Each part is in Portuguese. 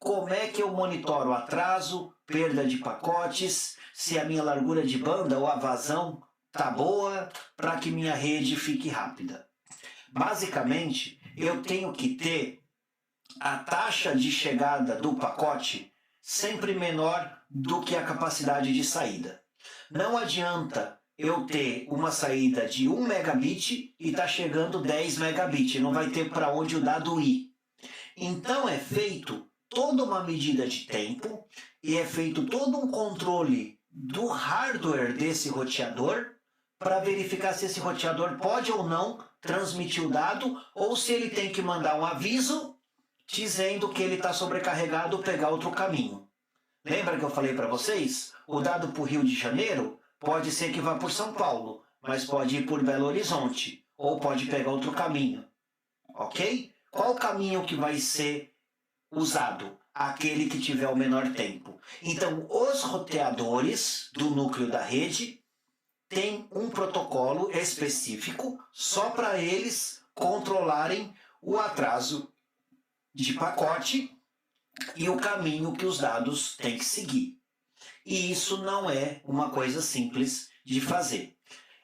como é que eu monitoro o atraso, perda de pacotes, se a minha largura de banda ou a vazão tá boa para que minha rede fique rápida. Basicamente, eu tenho que ter a taxa de chegada do pacote sempre menor do que a capacidade de saída. Não adianta eu ter uma saída de 1 megabit e tá chegando 10 megabit, não vai ter para onde o dado ir. Então é feito toda uma medida de tempo e é feito todo um controle do hardware desse roteador para verificar se esse roteador pode ou não transmitir o dado ou se ele tem que mandar um aviso dizendo que ele está sobrecarregado ou pegar outro caminho. Lembra que eu falei para vocês? O dado para o Rio de Janeiro pode ser que vá por São Paulo, mas pode ir por Belo Horizonte ou pode pegar outro caminho. Ok? Qual caminho que vai ser usado? Aquele que tiver o menor tempo. Então, os roteadores do núcleo da rede têm um protocolo específico só para eles controlarem o atraso de pacote e o caminho que os dados têm que seguir. E isso não é uma coisa simples de fazer.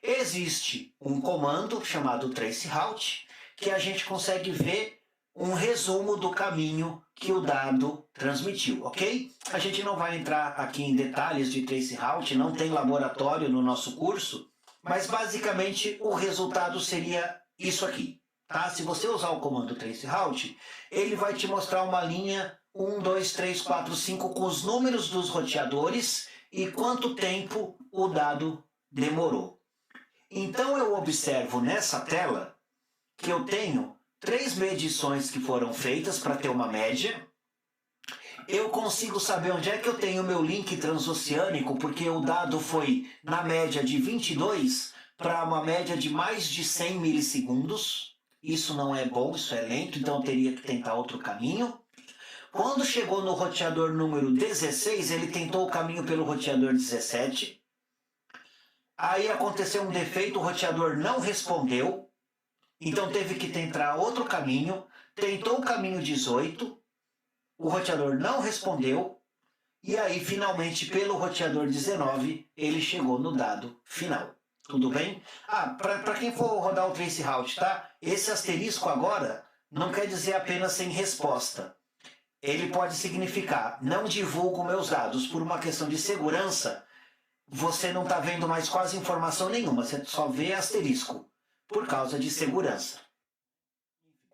Existe um comando chamado traceroute que a gente consegue ver um resumo do caminho que o dado transmitiu, ok? A gente não vai entrar aqui em detalhes de traceroute, não tem laboratório no nosso curso, mas basicamente o resultado seria isso aqui, tá? Se você usar o comando traceroute, ele vai te mostrar uma linha 1, 2, 3, 4, 5 com os números dos roteadores e quanto tempo o dado demorou. Então eu observo nessa tela que eu tenho 3 medições que foram feitas para ter uma média. Eu consigo saber onde é que eu tenho o meu link transoceânico, porque o dado foi na média de 22 para uma média de mais de 100 milissegundos. Isso não é bom, isso é lento, então eu teria que tentar outro caminho. Quando chegou no roteador número 16, ele tentou o caminho pelo roteador 17. Aí aconteceu um defeito, o roteador não respondeu. Então teve que tentar outro caminho, tentou o caminho 18, o roteador não respondeu, e aí finalmente pelo roteador 19 ele chegou no dado final. Tudo bem? Para quem for rodar o traceroute, tá? Esse asterisco agora não quer dizer apenas sem resposta. Ele pode significar não divulgo meus dados por uma questão de segurança, você não está vendo mais quase informação nenhuma, você só vê asterisco. Por causa de segurança.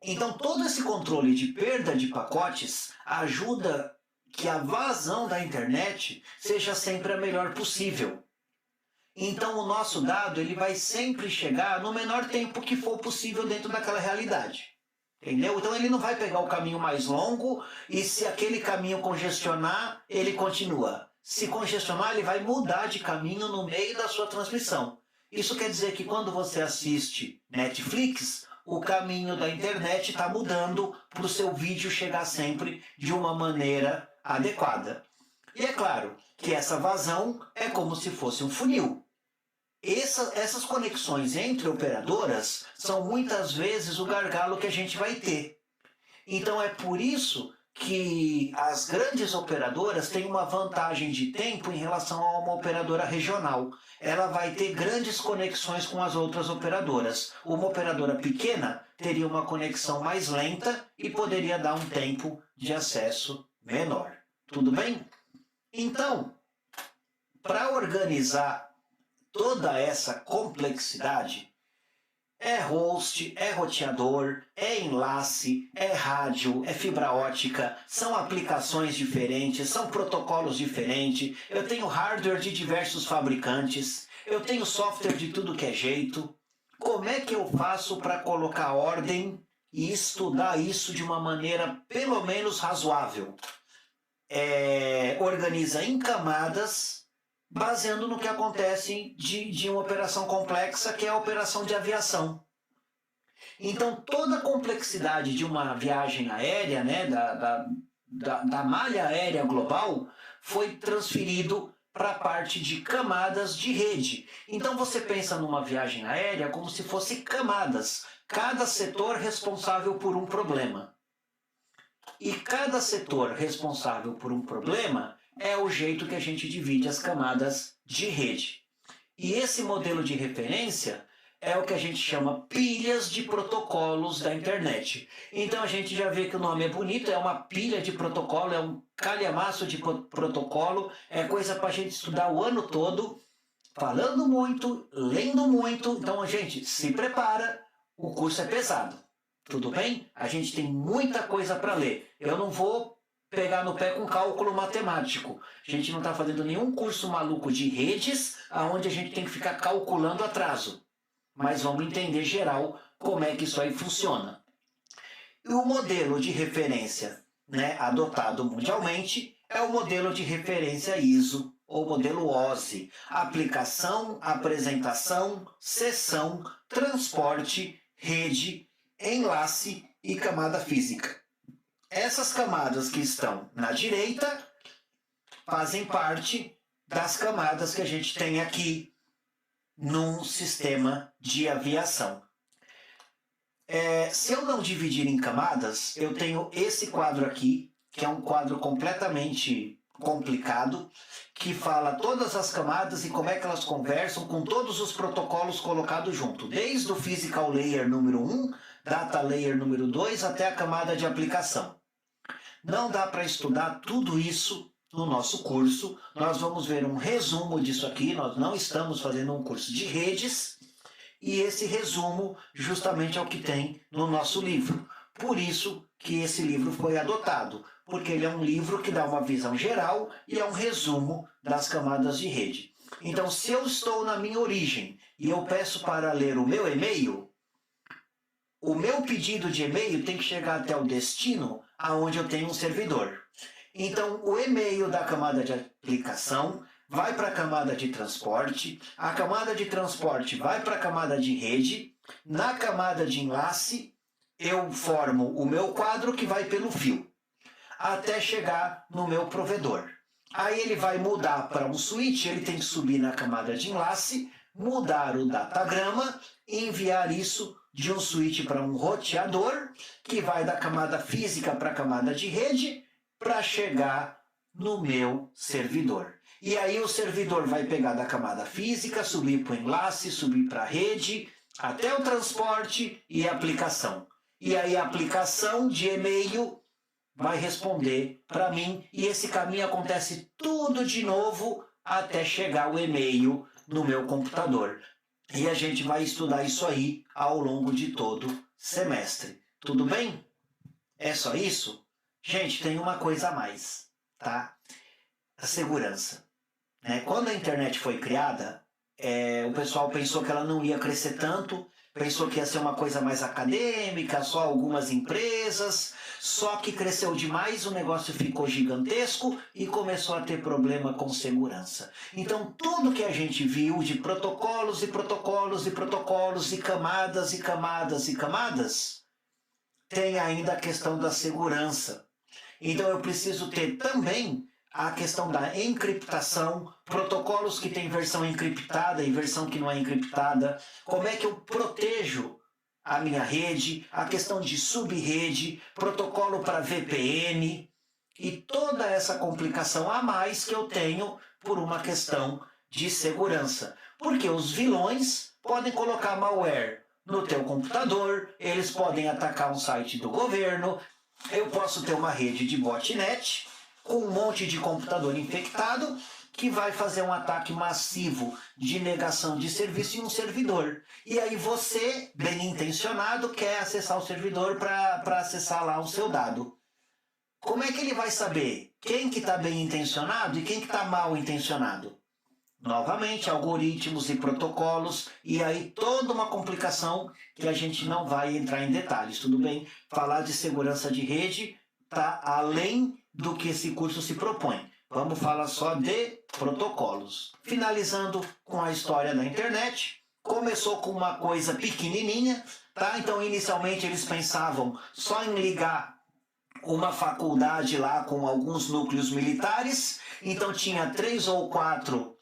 Então todo esse controle de perda de pacotes ajuda que a vazão da internet seja sempre a melhor possível. Então o nosso dado ele vai sempre chegar no menor tempo que for possível dentro daquela realidade. Entendeu? Então ele não vai pegar o caminho mais longo e se aquele caminho congestionar, ele continua. Se congestionar, ele vai mudar de caminho no meio da sua transmissão. Isso quer dizer que quando você assiste Netflix, o caminho da internet está mudando para o seu vídeo chegar sempre de uma maneira adequada. E é claro que essa vazão é como se fosse um funil. Essas conexões entre operadoras são muitas vezes o gargalo que a gente vai ter. Então é por isso que as grandes operadoras têm uma vantagem de tempo em relação a uma operadora regional. Ela vai ter grandes conexões com as outras operadoras. Uma operadora pequena teria uma conexão mais lenta e poderia dar um tempo de acesso menor. Tudo bem? Então, para organizar toda essa complexidade, é host, é roteador, é enlace, é rádio, é fibra ótica, são aplicações diferentes, são protocolos diferentes, eu tenho hardware de diversos fabricantes, eu tenho software de tudo que é jeito. Como é que eu faço para colocar ordem e estudar isso de uma maneira pelo menos razoável? Organiza em camadas, baseando no que acontece de uma operação complexa, que é a operação de aviação. Então, toda a complexidade de uma viagem aérea, né, da malha aérea global, foi transferido para a parte de camadas de rede. Então, você pensa numa viagem aérea como se fosse camadas, cada setor responsável por um problema. e cada setor responsável por um problema é o jeito que a gente divide as camadas de rede. E esse modelo de referência é o que a gente chama pilhas de protocolos da internet. Então a gente já vê que o nome é bonito, é uma pilha de protocolo, é um calhamaço de protocolo, é coisa para a gente estudar o ano todo, falando muito, lendo muito. Então, gente, se prepara, o curso é pesado. Tudo bem? A gente tem muita coisa para ler. Eu não vou pegar no pé com cálculo matemático. A gente não está fazendo nenhum curso maluco de redes, onde a gente tem que ficar calculando atraso. Mas vamos entender geral como é que isso aí funciona. E o modelo de referência, né, adotado mundialmente é o modelo de referência ISO, ou modelo OSI. Aplicação, apresentação, sessão, transporte, rede, enlace e camada física. Essas camadas que estão na direita fazem parte das camadas que a gente tem aqui num sistema de aviação. Se eu não dividir em camadas, eu tenho esse quadro aqui, que é um quadro completamente complicado, que fala todas as camadas e como é que elas conversam com todos os protocolos colocados junto, desde o Physical Layer número 1, Data Layer número 2, até a camada de aplicação. Não dá para estudar tudo isso no nosso curso. Nós vamos ver um resumo disso aqui. Nós não estamos fazendo um curso de redes, e esse resumo justamente é o que tem no nosso livro. Por isso que esse livro foi adotado, porque ele é um livro que dá uma visão geral e é um resumo das camadas de rede. Então, se eu estou na minha origem e eu peço para ler o meu e-mail, o meu pedido de e-mail tem que chegar até o destino aonde eu tenho um servidor. Então, o e-mail da camada de aplicação vai para a camada de transporte, a camada de transporte vai para a camada de rede, na camada de enlace eu formo o meu quadro que vai pelo fio, até chegar no meu provedor. Aí ele vai mudar para um switch, ele tem que subir na camada de enlace, mudar o datagrama e enviar isso de um switch para um roteador, que vai da camada física para a camada de rede, para chegar no meu servidor. E aí o servidor vai pegar da camada física, subir para o enlace, subir para a rede, até o transporte e a aplicação. E aí a aplicação de e-mail vai responder para mim, e esse caminho acontece tudo de novo até chegar o e-mail no meu computador. E a gente vai estudar isso aí ao longo de todo semestre. Tudo bem? É só isso? Gente, tem uma coisa a mais, tá? A segurança. Quando a internet foi criada, o pessoal pensou que ela não ia crescer tanto, pensou que ia ser uma coisa mais acadêmica, só algumas empresas, só que cresceu demais, o negócio ficou gigantesco e começou a ter problema com segurança. Então, tudo que a gente viu de protocolos e protocolos e protocolos e camadas e camadas e camadas, tem ainda a questão da segurança. Então, eu preciso ter também a questão da encriptação, protocolos que têm versão encriptada e versão que não é encriptada, como é que eu protejo a minha rede, a questão de subrede, protocolo para VPN e toda essa complicação a mais que eu tenho por uma questão de segurança. Porque os vilões podem colocar malware no teu computador, eles podem atacar um site do governo, eu posso ter uma rede de botnet com um monte de computador infectado que vai fazer um ataque massivo de negação de serviço em um servidor. E aí você, bem intencionado, quer acessar o servidor para acessar lá o seu dado. Como é que ele vai saber quem que está bem intencionado e quem que está mal intencionado? Novamente, algoritmos e protocolos, e aí toda uma complicação que a gente não vai entrar em detalhes, tudo bem? Falar de segurança de rede está além do que esse curso se propõe. Vamos falar só de protocolos. Finalizando com a história da internet, começou com uma coisa pequenininha, tá? Então, inicialmente eles pensavam só em ligar uma faculdade lá com alguns núcleos militares, então tinha 3 ou 4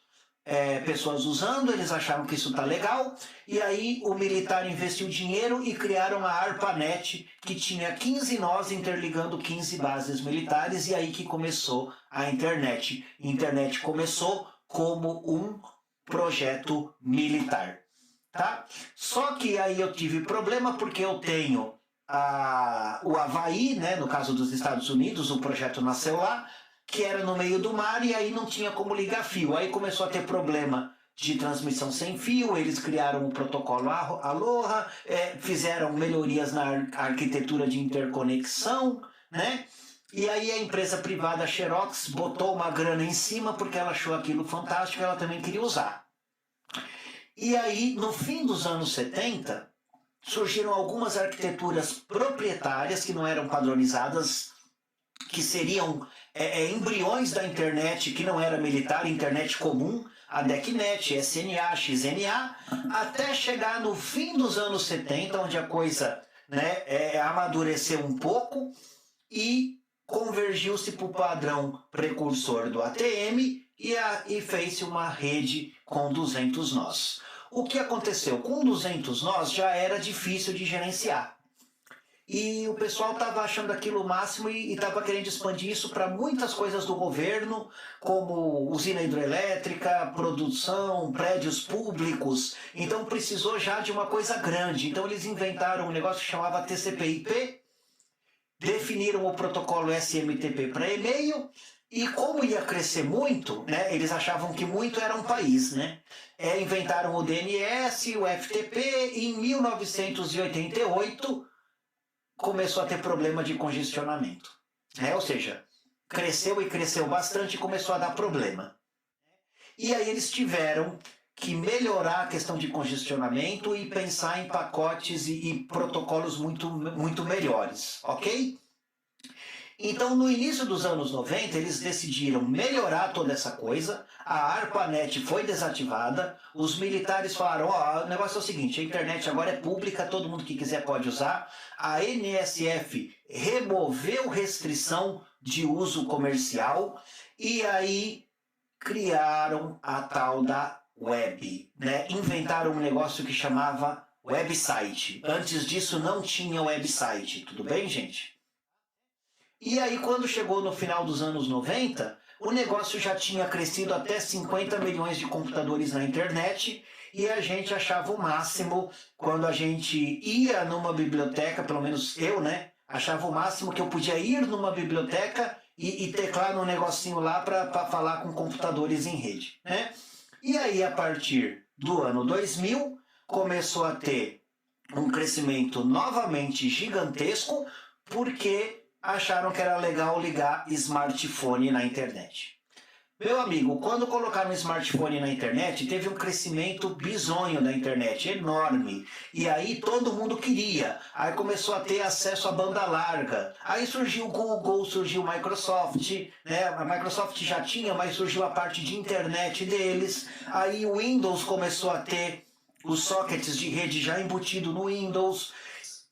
pessoas usando, eles acharam que isso tá legal, e aí o militar investiu dinheiro e criaram a ARPANET, que tinha 15 nós interligando 15 bases militares, e aí que começou a internet. A internet começou como um projeto militar, tá? Só que aí eu tive problema porque eu tenho o Havaí, né, no caso dos Estados Unidos, o projeto nasceu lá, que era no meio do mar e aí não tinha como ligar fio. Aí começou a ter problema de transmissão sem fio, eles criaram o protocolo Aloha, fizeram melhorias na arquitetura de interconexão, né? E aí a empresa privada Xerox botou uma grana em cima porque ela achou aquilo fantástico e ela também queria usar. E aí, no fim dos anos 70, surgiram algumas arquiteturas proprietárias que não eram padronizadas, que seriam embriões da internet que não era militar, internet comum, a DECnet, SNA, XNA, até chegar no fim dos anos 70, onde a coisa, né, amadureceu um pouco e convergiu-se para o padrão precursor do ATM e fez-se uma rede com 200 nós. O que aconteceu? Com 200 nós já era difícil de gerenciar. E o pessoal estava achando aquilo o máximo e estava querendo expandir isso para muitas coisas do governo, como usina hidrelétrica, produção, prédios públicos. Então precisou já de uma coisa grande. Então eles inventaram um negócio que chamava TCP/IP, definiram o protocolo SMTP para e-mail, e como ia crescer muito, né, eles achavam que muito era um país, né? Inventaram o DNS, o FTP, e em 1988 começou a ter problema de congestionamento. Ou seja, cresceu e cresceu bastante e começou a dar problema. E aí eles tiveram que melhorar a questão de congestionamento e pensar em pacotes e protocolos muito melhores, ok? Então, no início dos anos 90, eles decidiram melhorar toda essa coisa, a ARPANET foi desativada, os militares falaram, o negócio é o seguinte, a internet agora é pública, todo mundo que quiser pode usar, a NSF removeu restrição de uso comercial e aí criaram a tal da web, né? Inventaram um negócio que chamava website. Antes disso não tinha website, tudo bem, gente? E aí, quando chegou no final dos anos 90, o negócio já tinha crescido até 50 milhões de computadores na internet e a gente achava o máximo quando a gente ia numa biblioteca, pelo menos eu, né? Achava o máximo que eu podia ir numa biblioteca e teclar no negocinho lá para falar com computadores em rede, né? E aí, a partir do ano 2000, começou a ter um crescimento novamente gigantesco, porque acharam que era legal ligar smartphone na internet. Meu amigo, quando colocaram um smartphone na internet, teve um crescimento bizonho da internet, enorme. E aí todo mundo queria. Aí começou a ter acesso à banda larga. Aí surgiu o Google, surgiu o Microsoft, né? A Microsoft já tinha, mas surgiu a parte de internet deles. Aí o Windows começou a ter os sockets de rede já embutido no Windows.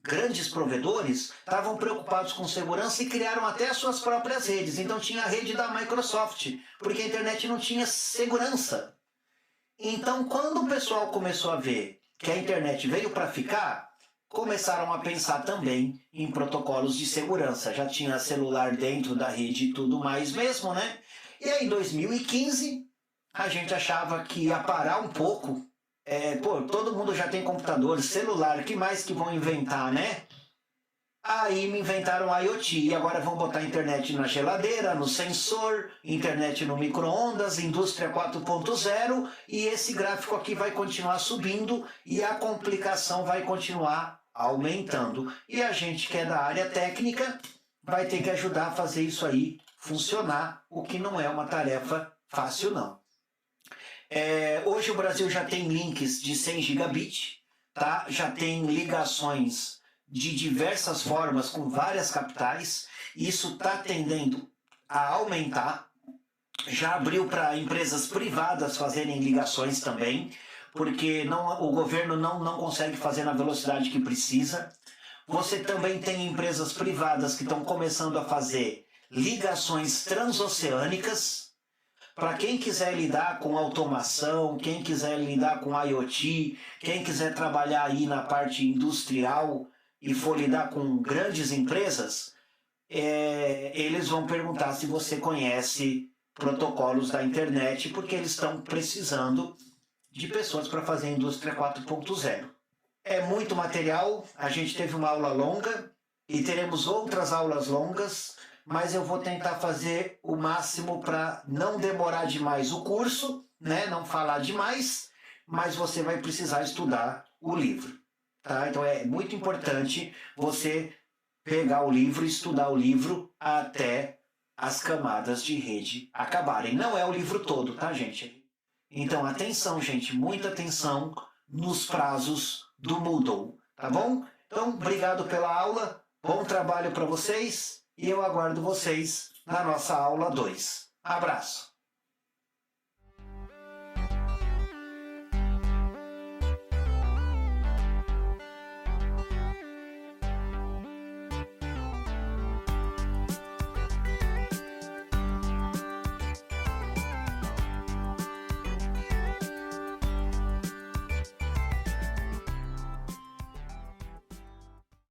Grandes provedores estavam preocupados com segurança e criaram até as suas próprias redes. Então tinha a rede da Microsoft, porque a internet não tinha segurança. Então, quando o pessoal começou a ver que a internet veio para ficar, começaram a pensar também em protocolos de segurança. Já tinha celular dentro da rede e tudo mais mesmo, né? E aí, em 2015, a gente achava que ia parar um pouco. Todo mundo já tem computador, celular, o que mais que vão inventar, né? Aí me inventaram IoT, e agora vão botar internet na geladeira, no sensor, internet no micro-ondas, indústria 4.0, e esse gráfico aqui vai continuar subindo e a complicação vai continuar aumentando. E a gente que é da área técnica vai ter que ajudar a fazer isso aí funcionar, o que não é uma tarefa fácil não. Hoje o Brasil já tem links de 100 gigabit, tá? Já tem ligações de diversas formas com várias capitais. Isso está tendendo a aumentar. Já abriu para empresas privadas fazerem ligações também, porque o governo não consegue fazer na velocidade que precisa. Você também tem empresas privadas que estão começando a fazer ligações transoceânicas, para quem quiser lidar com automação, quem quiser lidar com IoT, quem quiser trabalhar aí na parte industrial e for lidar com grandes empresas, eles vão perguntar se você conhece protocolos da internet, porque eles estão precisando de pessoas para fazer a indústria 4.0. É muito material, a gente teve uma aula longa e teremos outras aulas longas, mas eu vou tentar fazer o máximo para não demorar demais o curso, né? Não falar demais, mas você vai precisar estudar o livro. Tá? Então é muito importante você pegar o livro e estudar o livro até as camadas de rede acabarem. Não é o livro todo, tá, gente? Então, atenção, gente, muita atenção nos prazos do Moodle, tá bom? Então, obrigado pela aula, bom trabalho para vocês e eu aguardo vocês na nossa aula 2. Abraço!